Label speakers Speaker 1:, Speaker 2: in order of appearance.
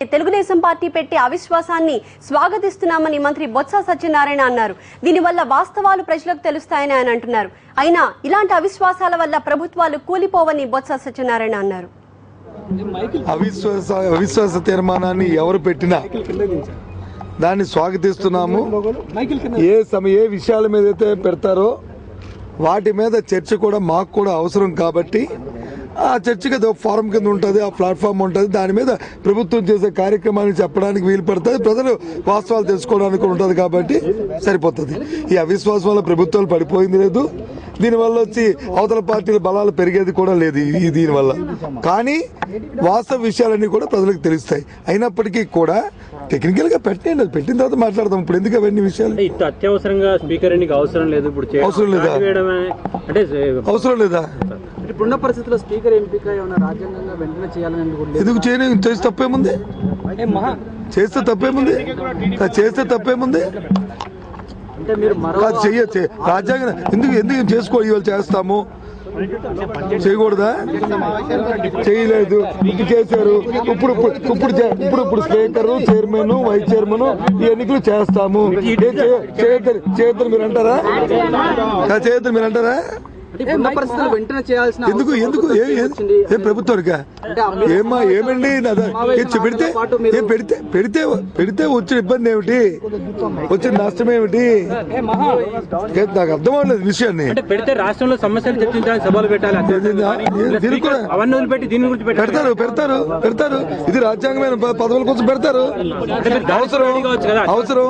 Speaker 1: Telugu Desam party పెట్టే అవిశ్వాసాన్ని స్వాగతిస్తున్నామని మంత్రి బొత్స సత్యనారాయణ అన్నారు. దీనివల్ల వాస్తవాలు ప్రజలకు తెలుస్తాయని ఆయన అంటున్నారు. అయినా ఇలాంటి అవిశ్వాసాల వల్ల ప్రభుత్వాలు కూలిపోవని బొత్స సత్యనారాయణ అన్నారు.
Speaker 2: అవిశ్వాస తీర్మానాన్ని ఎవరు పెట్టినా దాన్ని స్వాగతిస్తున్నాము. ఏ విషయాల మీద అయితే పెడతారో వాటి మీద చర్చ కూడా మాకు కూడా అవసరం కాబట్టి ఆ చర్చకి ఫారం కింద ఉంటుంది, ఆ ప్లాట్ఫామ్ ఉంటుంది. దాని మీద ప్రభుత్వం చేసే కార్యక్రమాన్ని చెప్పడానికి వీలు పడుతుంది, ప్రజలు వాస్తవాలు తెలుసుకోవడానికి ఉంటుంది. కాబట్టి సరిపోతుంది. ఈ అవిశ్వాసం వల్ల ప్రభుత్వాలు పడిపోయింది లేదు, దీనివల్ల వచ్చి అవతల పార్టీల బలాలు పెరిగేది కూడా లేదు దీనివల్ల. కానీ వాస్తవ విషయాలన్నీ కూడా ప్రజలకు తెలుస్తాయి. అయినప్పటికీ కూడా టెక్నికల్ గా పెట్టిన తర్వాత మాట్లాడదాం. ఇప్పుడు ఎందుకు అవన్నీ విషయాలు
Speaker 3: అత్యవసరంగా స్పీకర్ అవసరం లేదు,
Speaker 2: అవసరం లేదా అవసరం లేదా
Speaker 3: ఇప్పుడున్న పరిస్థితుల్లో స్పీకర్ ఎంపిక రాజ్యాంగంగా వెంటనే చేయాలని
Speaker 2: ఎందుకు చేయని చేస్తే తప్పేముంది? చేస్తే తప్పేముంది? చెయ్యొచ్చు. రాజ్యాంగం ఎందుకు చేసుకో ఇవాళ చేస్తాము, చేయకూడదా? చేయలేదు, ఇది చేశారు. ఇప్పుడు స్పీకర్, చైర్మన్, వైస్ చైర్మన్ ఈ ఎన్నికలు చేస్తాము. చేయొద్దని మీరు అంటారా? ఎందుకు ఏం ప్రభుత్వానికా? ఏమండి పెడితే వచ్చిన ఇబ్బంది ఏమిటి, వచ్చిన నష్టం ఏమిటి? నాకు అర్థం అవ్వలేదు విషయాన్ని.
Speaker 3: పెడితే రాష్ట్రంలో సమస్యలు చర్చించాలని సభలు పెట్టాలి.
Speaker 2: దీనికి కూడా పెడతారు. ఇది రాజ్యాంగమైన పదవుల కోసం పెడతారు. అవసరం